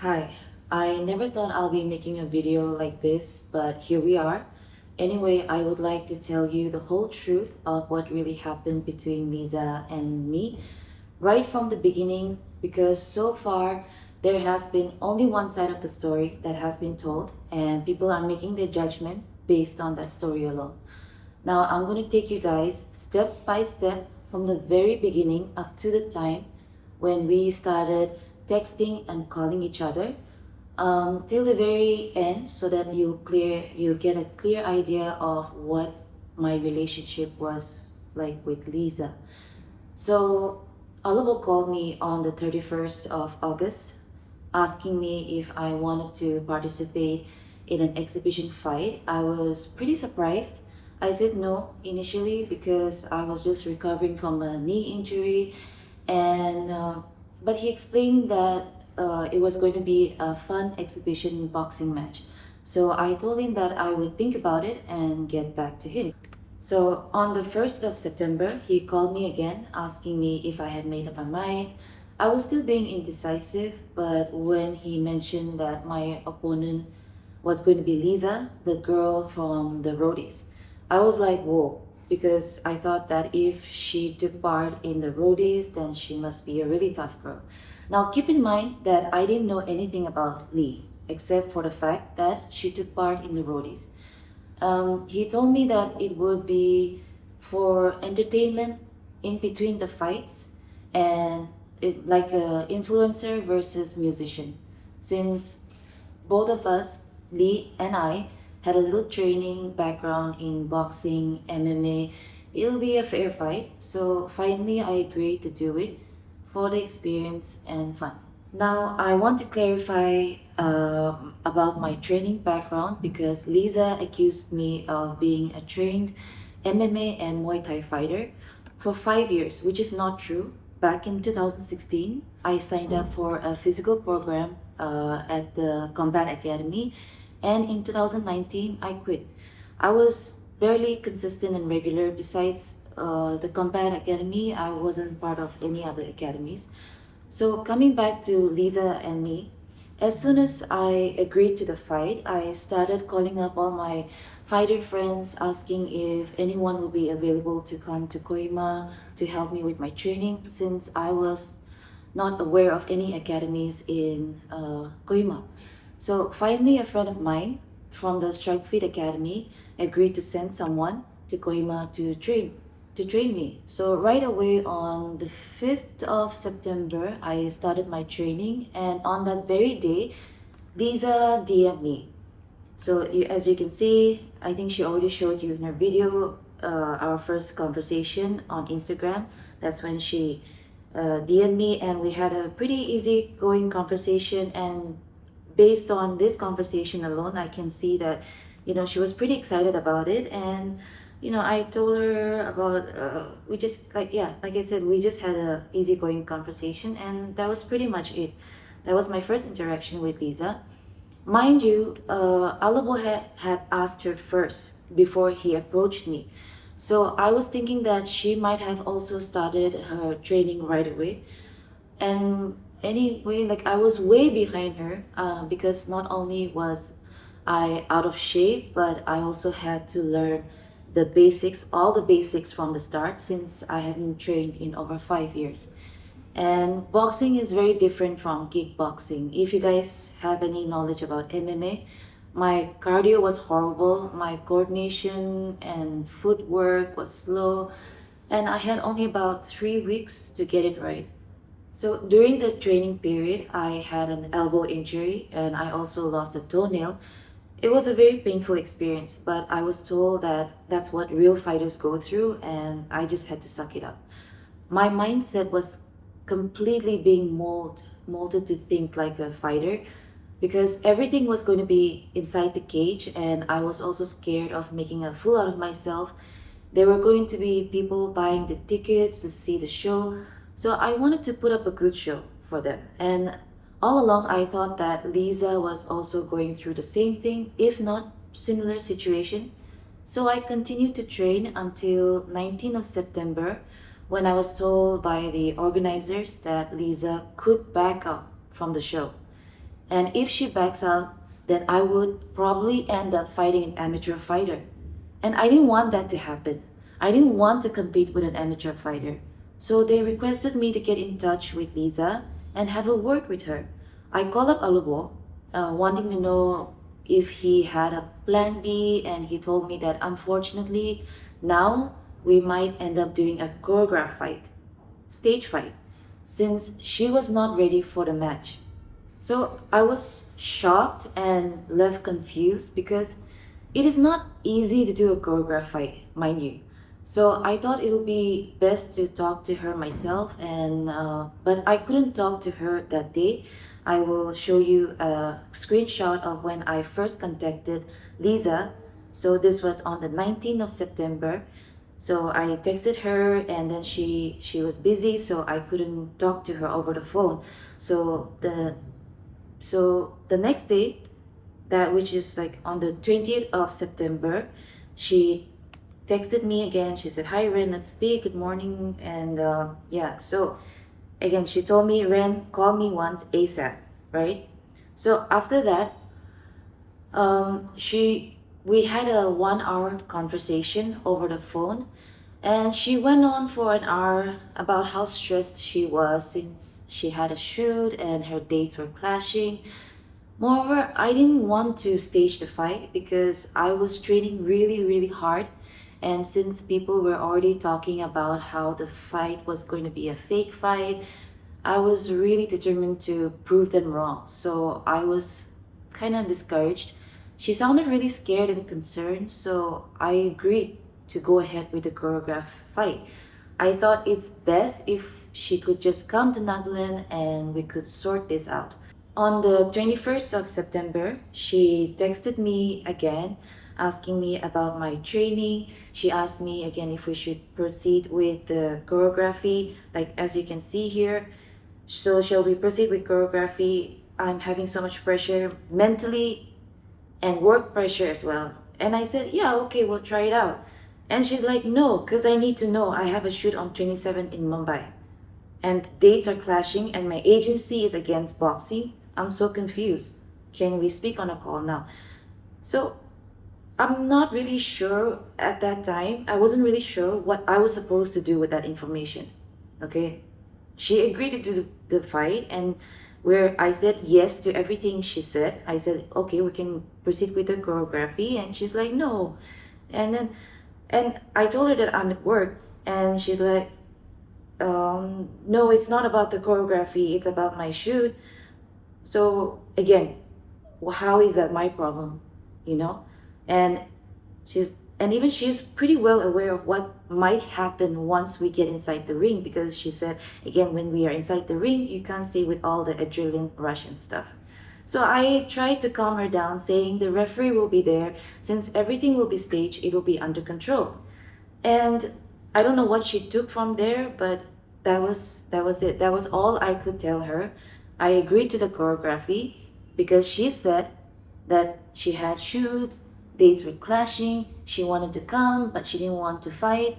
Hi, I never thought I'll be making a video like this, but here we are. Anyway, I would like to tell you the whole truth of what really happened between Lisa and me right from the beginning because so far there has been only one side of the story that has been told, and people are making their judgment based on that story alone. Now, I'm going to take you guys step by step from the very beginning up to the time when we started texting and calling each other till the very end so that you get a clear idea of what my relationship was like with Lisa. So Oliver called me on the 31st of August asking me if I wanted to participate in an exhibition fight. I was pretty surprised. I said no initially because I was just recovering from a knee injury, and but he explained that it was going to be a fun exhibition boxing match. So I told him that I would think about it and get back to him. So on the 1st of September, he called me again asking me if I had made up my mind. I was still being indecisive, but when he mentioned that my opponent was going to be Lisa, the girl from the roadies, I was like, whoa, because I thought that if she took part in the roadies, then she must be a really tough girl. Now, keep in mind that I didn't know anything about Lee, except for the fact that she took part in the roadies. He told me that it would be for entertainment in between the fights, and it like a influencer versus musician. Since both of us, Lee and I, had a little training background in boxing, MMA, it'll be a fair fight. So finally, I agreed to do it for the experience and fun. Now, I want to clarify about my training background because Lisa accused me of being a trained MMA and Muay Thai fighter for 5 years, which is not true. Back in 2016, I signed up for a physical program at the Combat Academy, and in 2019, I quit. I was barely consistent and regular. Besides the Combat Academy, I wasn't part of any other academies. So, coming back to Lisa and me, as soon as I agreed to the fight, I started calling up all my fighter friends asking if anyone would be available to come to Koima to help me with my training since I was not aware of any academies in Koima. So finally, a friend of mine from the Strike Fit Academy agreed to send someone to Kohima to train me. So right away on the 5th of September, I started my training, and on that very day, Lisa DM'd me. So as you can see, I think she already showed you in her video our first conversation on Instagram. That's when she DM'd me, and we had a pretty easy going conversation. And based on this conversation alone, I can see that she was pretty excited about it. And I told her about we just like yeah, like I said, we just had a easygoing conversation, and that was pretty much it. That was my first interaction with Lisa. Mind you, Alabo had asked her first before he approached me. So I was thinking that she might have also started her training right away. And anyway, like I was way behind her because not only was I out of shape, but I also had to learn the basics, all the basics from the start since I hadn't trained in over 5 years. And boxing is very different from kickboxing. If you guys have any knowledge about MMA, my cardio was horrible, my coordination and footwork was slow, and I had only about 3 weeks to get it right. So during the training period, I had an elbow injury and I also lost a toenail. It was a very painful experience, but I was told that that's what real fighters go through, and I just had to suck it up. My mindset was completely being molded to think like a fighter because everything was going to be inside the cage, and I was also scared of making a fool out of myself. There were going to be people buying the tickets to see the show, so I wanted to put up a good show for them. And all along, I thought that Lisa was also going through the same thing, if not similar situation. So I continued to train until 19th of September when I was told by the organizers that Lisa could back up from the show. And if she backs out, then I would probably end up fighting an amateur fighter. And I didn't want that to happen. I didn't want to compete with an amateur fighter. So they requested me to get in touch with Lisa and have a word with her. I called up Alubo, wanting to know if he had a plan B, and he told me that unfortunately, now we might end up doing a choreographed fight, stage fight, since she was not ready for the match. So I was shocked and left confused because it is not easy to do a choreographed fight, mind you. So I thought it would be best to talk to her myself, and but I couldn't talk to her that day. I will show you a screenshot of when I first contacted Lisa. So this was on the 19th of September. So I texted her, and then she was busy, so I couldn't talk to her over the phone. So the next day, that which is like on the 20th of September, she texted me again. She said, "Hi Ren, let's speak. Good morning." And yeah, so again, she told me, "Ren, call me once ASAP," right? So after that, she we had a 1 hour conversation over the phone, and she went on for an hour about how stressed she was since she had a shoot and her dates were clashing. Moreover, I didn't want to stage the fight because I was training really, really hard. And since people were already talking about how the fight was going to be a fake fight, I was really determined to prove them wrong. So I was kind of discouraged. She sounded really scared and concerned, so I agreed to go ahead with the choreographed fight. I thought it's best if she could just come to Nagaland and we could sort this out. On the 21st of September, she texted me again asking me about my training. She asked me again if we should proceed with the choreography, like as you can see here. So, shall we proceed with choreography? I'm having so much pressure mentally and work pressure as well. And I said, "Yeah, okay, we'll try it out." And she's like, "No, because I need to know. I have a shoot on 27 in Mumbai, and dates are clashing, and my agency is against boxing. I'm so confused. Can we speak on a call now?" So I'm not really sure at that time. I wasn't really sure what I was supposed to do with that information. Okay. She agreed to do the fight, and where I said yes to everything she said. I said, "Okay, we can proceed with the choreography." And she's like, "No." And then and I told her that I'm at work, and she's like, "No, it's not about the choreography, it's about my shoot." So again, how is that my problem, you know? And even she's pretty well aware of what might happen once we get inside the ring, because she said, again, when we are inside the ring, you can't see with all the adrenaline rush and stuff. So I tried to calm her down, saying the referee will be there. Since everything will be staged, it will be under control. And I don't know what she took from there, but that was it. That was all I could tell her. I agreed to the choreography because she said that she had shoots, dates were clashing, she wanted to come, but she didn't want to fight.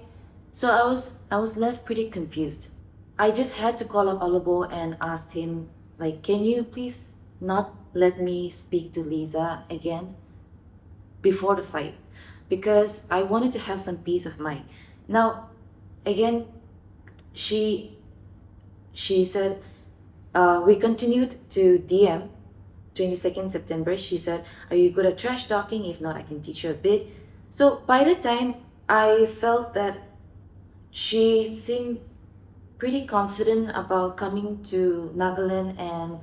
So I was left pretty confused. I just had to call up Alubo and asked him, like, "Can you please not let me speak to Lisa again before the fight?" Because I wanted to have some peace of mind. Now, again, she she said, we continued to DM. 22nd September, she said, "Are you good at trash talking? If not, I can teach you a bit." So by the time, I felt that she seemed pretty confident about coming to Nagaland and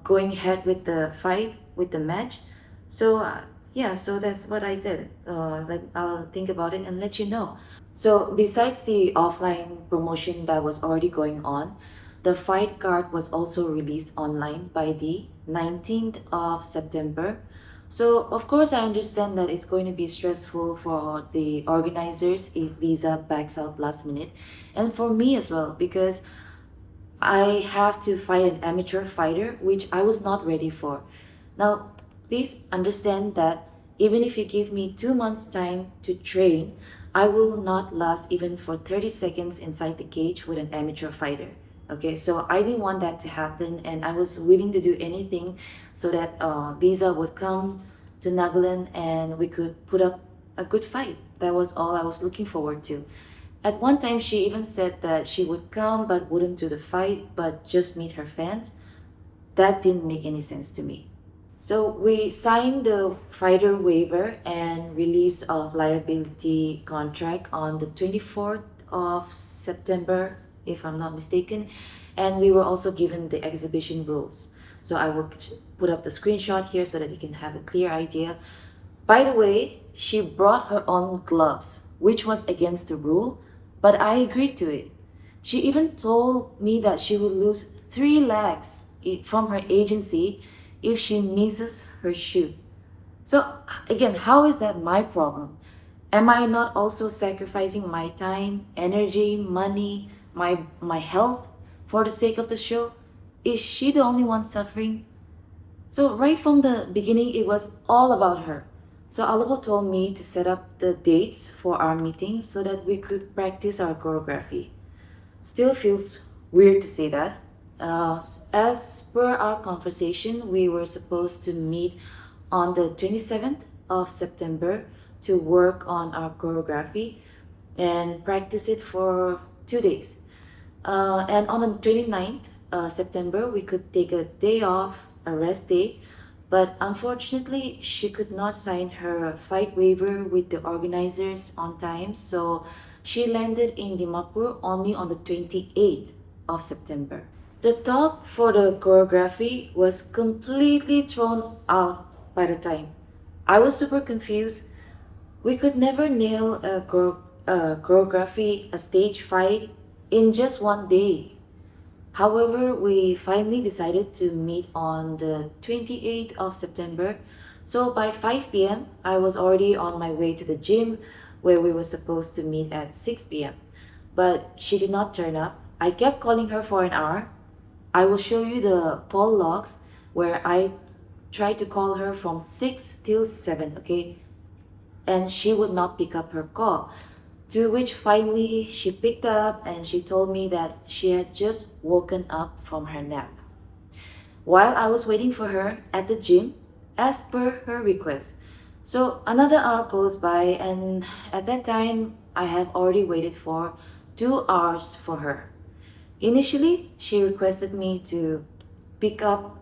going ahead with the fight, with the match. So yeah, so that's what I said. Like, I'll think about it and let you know. So besides the offline promotion that was already going on, the fight card was also released online by the 19th of September. So of course I understand that it's going to be stressful for the organizers if Lisa backs out last minute, and for me as well, because I have to fight an amateur fighter, which I was not ready for. Now, please understand that even if you give me 2 months' time to train, I will not last even for 30 seconds inside the cage with an amateur fighter. Okay, so I didn't want that to happen, and I was willing to do anything so that Lisa would come to Nagaland and we could put up a good fight. That was all I was looking forward to. At one time, she even said that she would come but wouldn't do the fight, but just meet her fans. That didn't make any sense to me. So we signed the fighter waiver and release of liability contract on the 24th of September, if I'm not mistaken. And we were also given the exhibition rules. So I will put up the screenshot here so that you can have a clear idea. By the way, she brought her own gloves, which was against the rule, but I agreed to it. She even told me that she would lose 3 lakhs from her agency if she misses her shoot. So, again, how is that my problem? Am I not also sacrificing my time, energy, money, my health for the sake of the show? Is she the only one suffering? So right from the beginning, it was all about her. So Alabo told me to set up the dates for our meeting so that we could practice our choreography. Still feels weird to say that. As per our conversation, we were supposed to meet on the 27th of September to work on our choreography and practice it for 2 days. And on the 29th September, we could take a day off, a rest day, but unfortunately, she could not sign her fight waiver with the organizers on time, so she landed in Dimapur only on the 28th of September. The talk for the choreography was completely thrown out by the time. I was super confused. We could never nail a choreography, a stage fight in just one day. However, we finally decided to meet on the 28th of September. So by 5 p.m., I was already on my way to the gym where we were supposed to meet at 6 p.m. But she did not turn up. I kept calling her for an hour. I will show you the call logs where I tried to call her from 6 till 7, okay? And she would not pick up her call. To which finally she picked up and she told me that she had just woken up from her nap. While I was waiting for her at the gym, as per her request. So another hour goes by, and at that time, I have already waited for 2 hours for her. Initially, she requested me to pick up,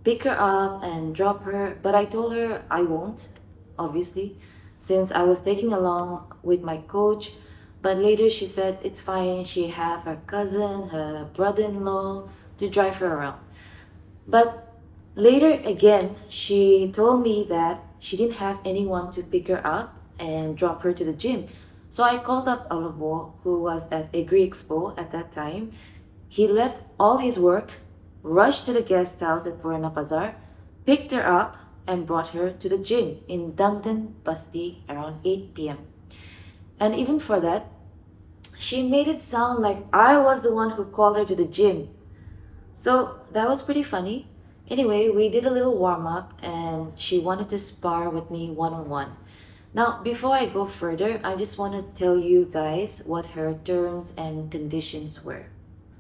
pick her up and drop her, but I told her I won't, obviously, since I was taking along with my coach. But later she said it's fine, she have her cousin, her brother-in-law to drive her around. But later again, she told me that she didn't have anyone to pick her up and drop her to the gym. So I called up Alabo, who was at Agri Expo at that time. He left all his work, rushed to the guest house at Purana Bazaar, picked her up, and brought her to the gym in Dungan, Basti around 8 p.m. And even for that, she made it sound like I was the one who called her to the gym. So that was pretty funny. Anyway, we did a little warm up and she wanted to spar with me one on one. Now, before I go further, I just want to tell you guys what her terms and conditions were.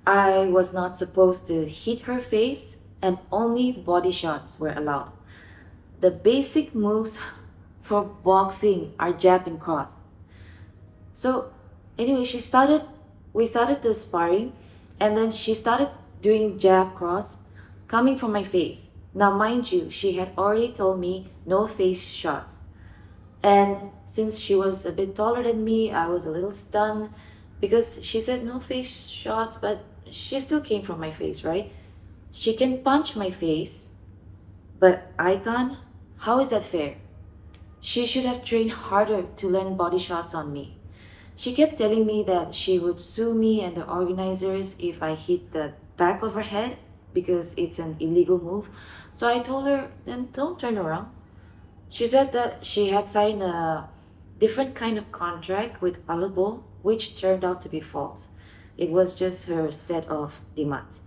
I was not supposed to hit her face and only body shots were allowed. The basic moves for boxing are jab and cross. So anyway, we started the sparring and then she started doing jab cross coming from my face. Now mind you, she had already told me no face shots. And since she was a bit taller than me, I was a little stunned because she said no face shots, but she still came from my face, right? She can punch my face, but I can't? How is that fair? She should have trained harder to land body shots on me. She kept telling me that she would sue me and the organizers if I hit the back of her head because it's an illegal move. So I told her, then don't turn around. She said that she had signed a different kind of contract with Alabo, which turned out to be false. It was just her set of demands.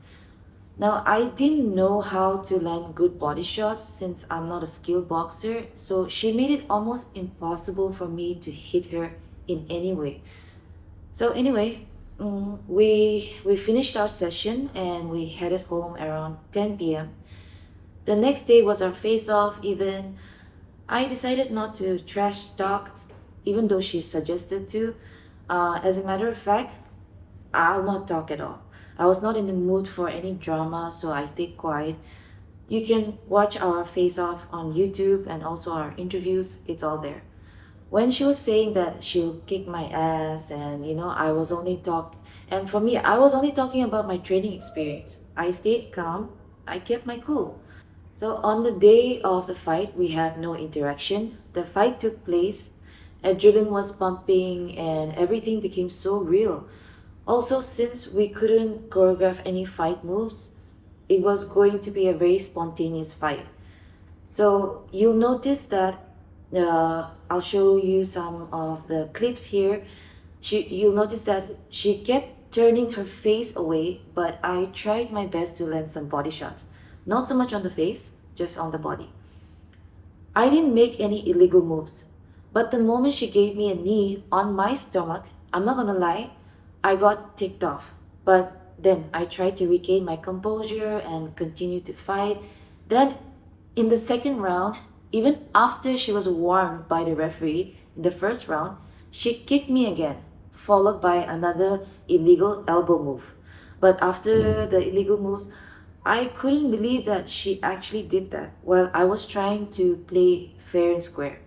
Now, I didn't know how to land good body shots since I'm not a skilled boxer, so she made it almost impossible for me to hit her in any way. So, anyway, We finished our session and we headed home around 10 p.m. The next day was our face off. Even I decided not to trash talk, even though she suggested to. As a matter of fact, I'll not talk at all. I was not in the mood for any drama, so I stayed quiet. You can watch our face off on YouTube and also our interviews, it's all there. When she was saying that she'll kick my ass, and I was only and for me, I was only talking about my training experience. I stayed calm, I kept my cool. So on the day of the fight, we had no interaction. The fight took place, adrenaline was pumping, and everything became so real. Also, since we couldn't choreograph any fight moves, it was going to be a very spontaneous fight. So you'll notice that I'll show you some of the clips here. You'll notice that she kept turning her face away, but I tried my best to land some body shots. Not so much on the face, just on the body. I didn't make any illegal moves, but the moment she gave me a knee on my stomach, I'm not gonna lie, I got ticked off. But then I tried to regain my composure and continue to fight. Then in the second round, even after she was warned by the referee in the first round, she kicked me again, followed by another illegal elbow move. But after the illegal moves, I couldn't believe that she actually did that while I was trying to play fair and square.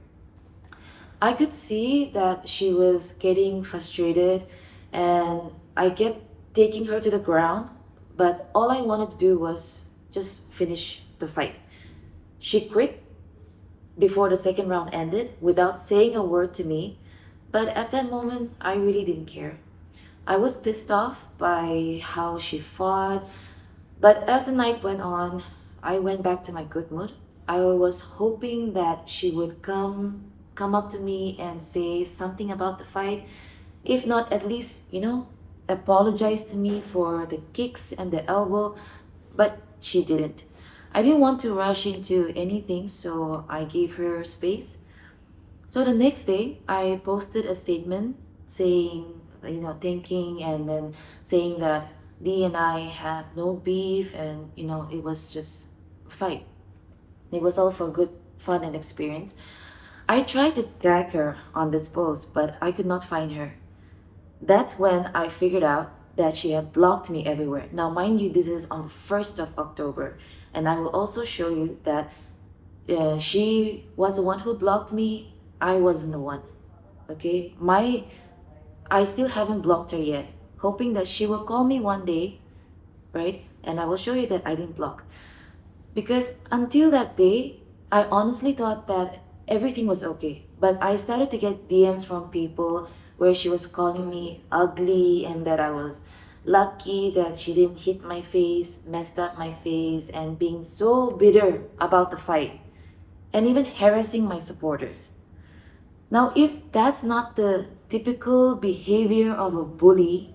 I could see that she was getting frustrated, and I kept taking her to the ground, but all I wanted to do was just finish the fight. She quit before the second round ended without saying a word to me, but at that moment, I really didn't care. I was pissed off by how she fought, but as the night went on, I went back to my good mood. I was hoping that she would come up to me and say something about the fight. If not, at least, apologize to me for the kicks and the elbow, but she didn't. I didn't want to rush into anything, so I gave her space. So the next day, I posted a statement saying, thanking, and then saying that Dee and I have no beef, and it was just a fight. It was all for good fun and experience. I tried to tag her on this post, but I could not find her. That's when I figured out that she had blocked me everywhere. Now, mind you, this is on the 1st of October, and I will also show you that she was the one who blocked me. I wasn't the one. Okay, I still haven't blocked her yet, hoping that she will call me one day, right? And I will show you that I didn't block. Because until that day, I honestly thought that everything was okay. But I started to get DMs from people where she was calling me ugly, and that I was lucky that she didn't hit my face, messed up my face, and being so bitter about the fight, and even harassing my supporters. Now, if that's not the typical behavior of a bully,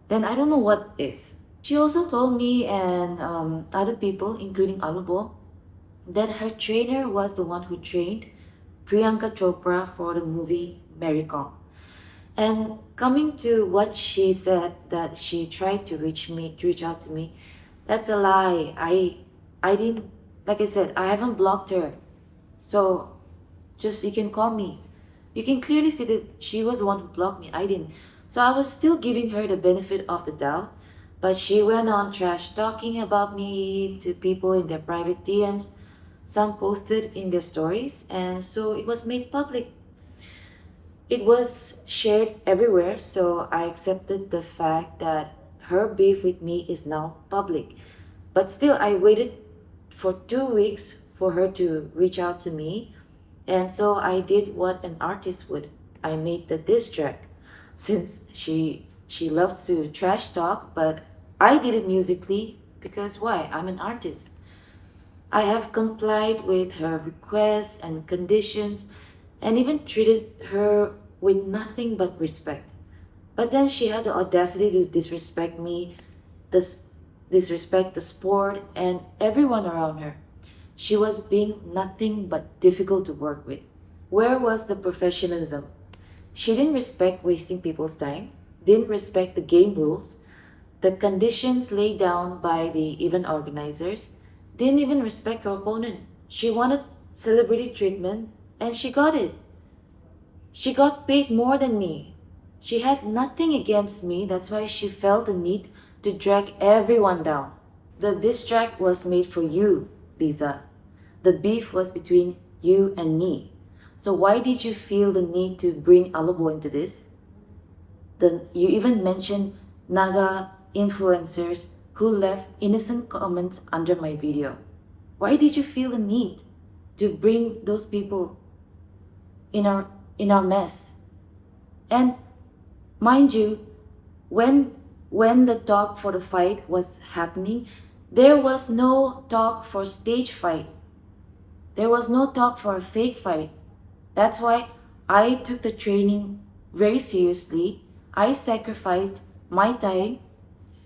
then I don't know what is. She also told me and other people, including Alubo, that her trainer was the one who trained Priyanka Chopra for the movie Mary Kom. And coming to what she said, that she tried to reach out to me, that's a lie. I didn't, like I said, I haven't blocked her. So just, you can call me. You can clearly see that she was the one who blocked me. I didn't. So I was still giving her the benefit of the doubt, but she went on trash talking about me to people in their private DMs. Some posted in their stories, and so it was made public. It was shared everywhere, so I accepted the fact that her beef with me is now public. But still, I waited for 2 weeks for her to reach out to me, and so I did what an artist would. I made the diss track, since she loves to trash talk, but I did it musically because why? I'm an artist. I have complied with her requests and conditions, and even treated her with nothing but respect. But then she had the audacity to disrespect me, disrespect the sport, and everyone around her. She was being nothing but difficult to work with. Where was the professionalism? She didn't respect wasting people's time. didn't respect the game rules, the conditions laid down by the event organizers, didn't even respect her opponent. She wanted celebrity treatment and she got it. She got paid more than me. She had nothing against me, that's why she felt the need to drag everyone down. The diss track was made for you, Lisa. The beef was between you and me. So why did you feel the need to bring Alobo into this? Then you even mentioned Naga influencers who left innocent comments under my video. Why did you feel the need to bring those people in our mess? And mind you, when the talk for the fight was happening, there was no talk for stage fight. There was no talk for a fake fight. That's why I took the training very seriously. I sacrificed my time,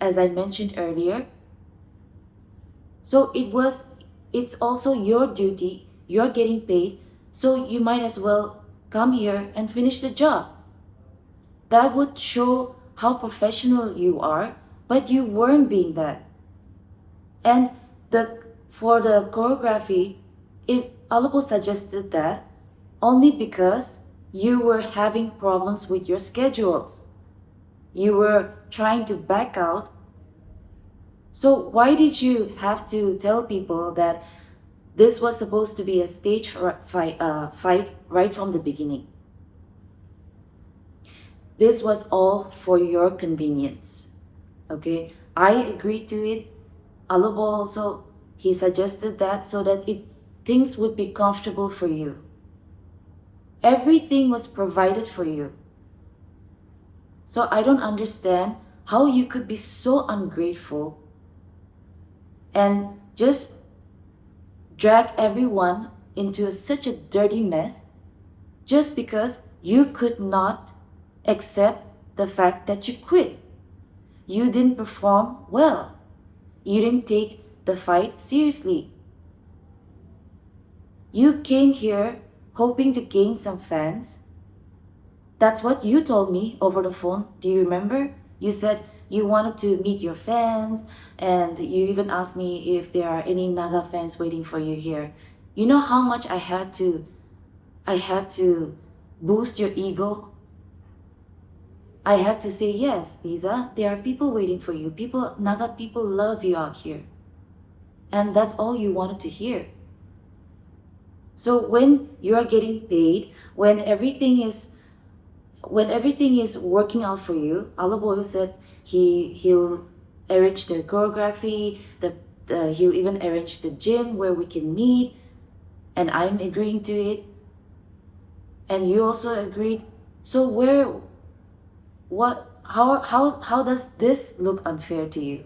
as I mentioned earlier. So it's also your duty. You're getting paid, so you might as well come here and finish the job. That would show how professional you are, but you weren't being that. And for the choreography, Alopo suggested that only because you were having problems with your schedules. You were trying to back out. So why did you have to tell people that this was supposed to be a stage fight right from the beginning? This was all for your convenience. Okay, I agreed to it. Alobo also, he suggested that so that things would be comfortable for you. Everything was provided for you. So I don't understand how you could be so ungrateful and just drag everyone into such a dirty mess just because you could not accept the fact that you quit. You didn't perform well. You didn't take the fight seriously. You came here hoping to gain some fans. That's what you told me over the phone. Do you remember? You said you wanted to meet your fans, and you even asked me if there are any Naga fans waiting for you here. You know how much I had to boost your ego? I had to say, yes, Lisa, there are people waiting for you. Naga people love you out here. And that's all you wanted to hear. So when you are getting paid, when everything is working out for you, Alaboyo said he'll arrange the choreography, he'll even arrange the gym where we can meet, and I'm agreeing to it, and you also agreed. So how does this look unfair to you?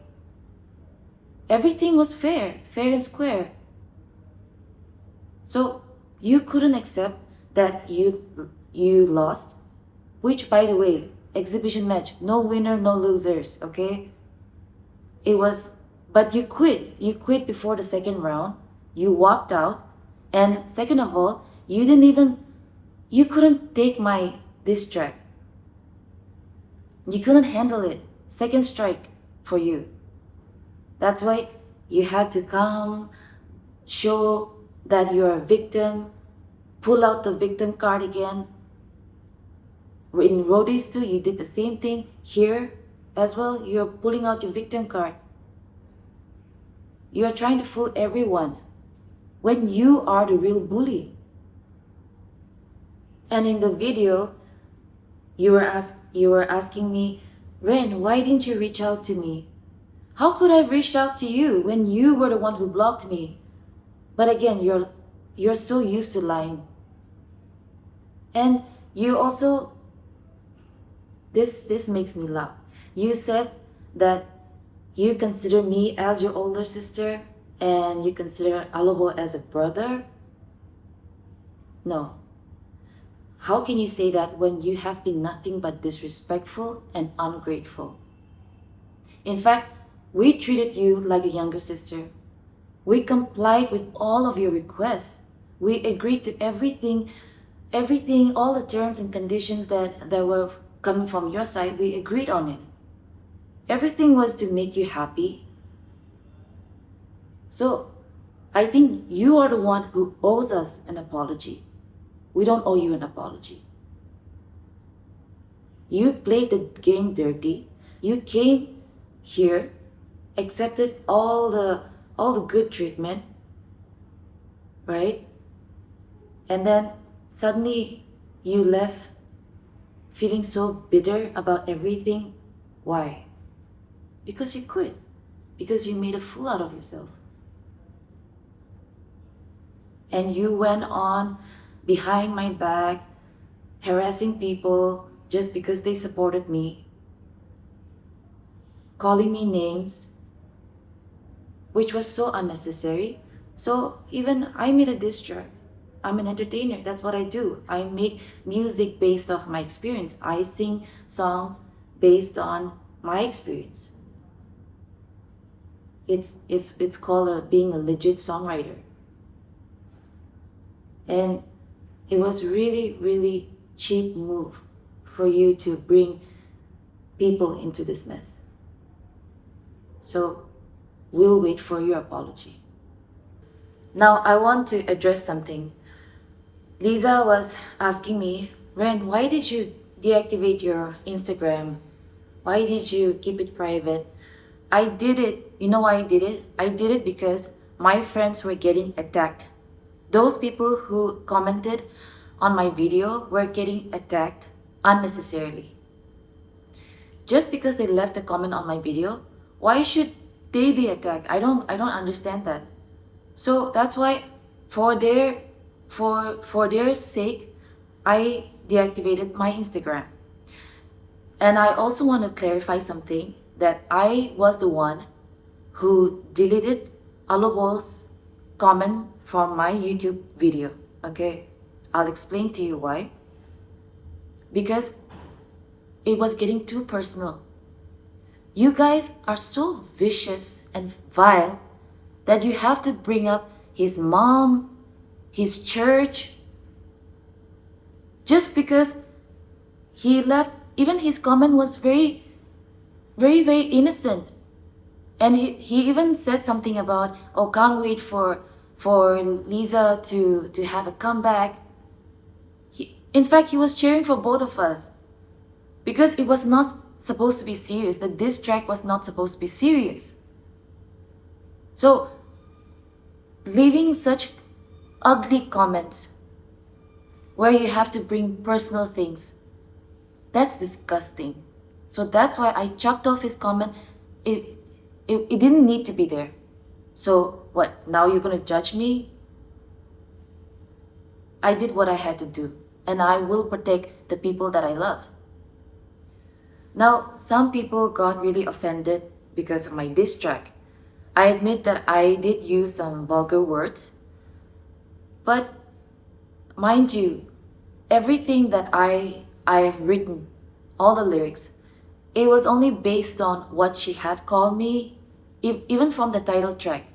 Everything was fair and square. So you couldn't accept that you lost, which, by the way, exhibition match, no winner, no losers, okay? But you quit. You quit before the second round. You walked out. And second of all, you couldn't take my diss track. You couldn't handle it. Second strike for you. That's why you had to come, show that you're a victim, pull out the victim card again. In Rhodes too, you did the same thing. Here as well, you're pulling out your victim card. You are trying to fool everyone when you are the real bully. And in the video, you were asking me, Ren, why didn't you reach out to me? How could I have reached out to you when you were the one who blocked me? But again, you're so used to lying. And you also, this makes me laugh. You said that you consider me as your older sister and you consider Alobo as a brother. No. How can you say that when you have been nothing but disrespectful and ungrateful? In fact, we treated you like a younger sister. We complied with all of your requests. We agreed to everything, all the terms and conditions that were coming from your side, we agreed on it. Everything was to make you happy. So I think you are the one who owes us an apology. We don't owe you an apology. You played the game dirty. You came here, accepted all the good treatment, right? And then suddenly you left feeling so bitter about everything. Why? Because you quit. Because you made a fool out of yourself. And you went on behind my back, harassing people just because they supported me, calling me names, which was so unnecessary. So even I made a diss track. I'm an entertainer. That's what I do. I make music based off my experience. I sing songs based on my experience. It's called being a legit songwriter. And it was really, really cheap move for you to bring people into this mess. So we'll wait for your apology. Now I want to address something. Lisa was asking me, Ren, why did you deactivate your Instagram? Why did you keep it private? I did it. You know why I did it? I did it because my friends were getting attacked. Those people who commented on my video were getting attacked unnecessarily. Just because they left a comment on my video, why should they be attacked? I don't understand that. So that's why for their sake, I deactivated my Instagram. And I also want to clarify something, that I was the one who deleted Alobo's comment from my YouTube video. Okay, I'll explain to you why. Because it was getting too personal. You guys are so vicious and vile that you have to bring up his mom, his church, just because he left. Even his comment was very, very, very innocent. And he even said something about, oh, can't wait for Lisa to have a comeback. In fact, he was cheering for both of us because it was not supposed to be serious. The diss track was not supposed to be serious. So leaving such ugly comments where you have to bring personal things, that's disgusting. So that's why I chucked off his comment. It didn't need to be there. So what, now you're gonna judge me? I did what I had to do, and I will protect the people that I love. Now, some people got really offended because of my diss track. I admit that I did use some vulgar words, but mind you, everything that I have written, all the lyrics, it was only based on what she had called me, even from the title track,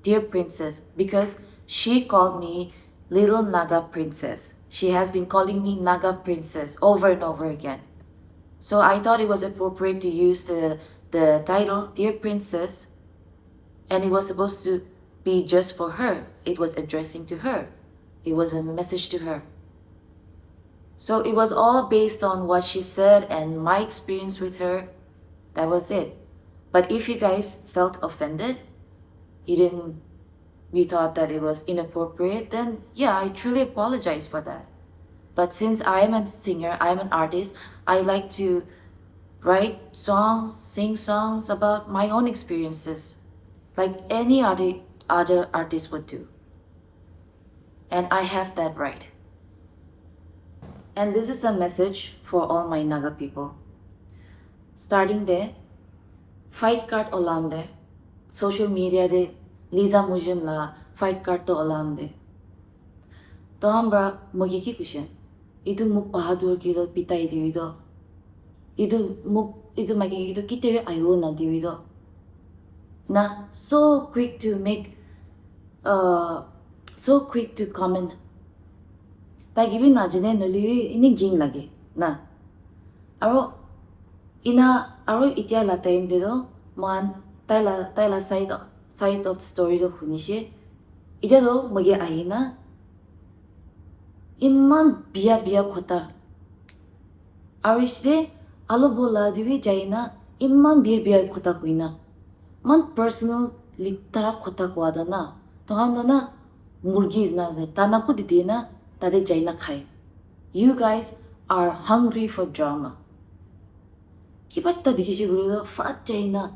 Dear Princess, because she called me Little Naga Princess. She has been calling me Naga Princess over and over again. So I thought it was appropriate to use the title Dear Princess, and it was supposed to be just for her. It was addressing to her. It was a message to her. So it was all based on what she said and my experience with her. That was it. But if you guys felt offended, you thought that it was inappropriate, then yeah, I truly apologize for that. But since I am a singer, I am an artist, I like to write songs, sing songs about my own experiences, like any other artist would do. And I have that right. And this is a message for all my Naga people. Starting there, fight card olam de, social media de Lisa Mujun la fight card to olam de. To hambra magiki kushen. Itu muk bahadur kilo pitai divido. Itu magiki kite ayo na divido. Na so quick to comment. Tagibin na jene nuli ini ging lagi. Na. Aro itia la time dedo man taila side of the story do hunishe. Ida do magi ahina imman biya khota. Aro ishde alobola diwi jaina imman biya khota kuina. Man personal litara khota kwada na. Tohando na murgi na tanaku didi na tade jaina khai. You guys are hungry for drama. Kibatta dikishi gurudo fat jaina.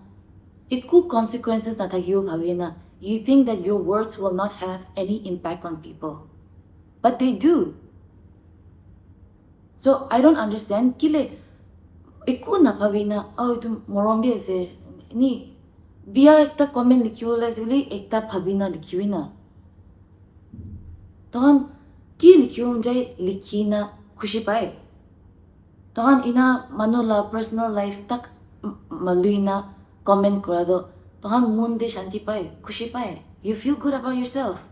Ikku consequences na thagiyo bhavina. You think that your words will not have any impact on people. But they do. So I don't understand. Kile ikku na bhavina. Oh, itu morombi ase. Ni biya ekta comment likhiwo lasili ekta bhavina likhiwina. Tohan ki likhiwo jai likhina khushi pae. Tohan ina manula personal life tak maluina comment kurado. Tohan munde shanti pae, khushi pae. You feel good about yourself.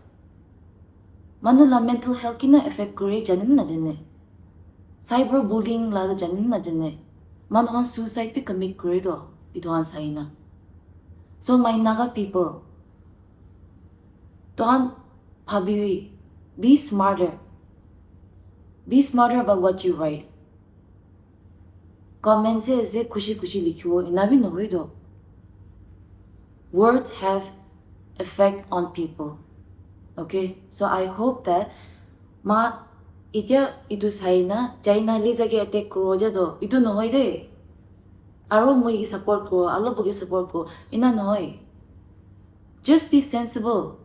Manula mental health kina affect kure janin na jane. Cyberbullying lado janin na jane. Manuhan suicide pi commit kure do. Itohan saina. So my Naga people, tohan bhabiwi, be smarter. Be smarter about what you write. Comments se khushi likhiwo inabi nohoi do. Words have effect on people. Okay? So I hope that ma itia itu saina jaina lizage attack kuro do itu nohoi de. Aro moi support ko, alo bogi support ko ina nohoi. Just be sensible.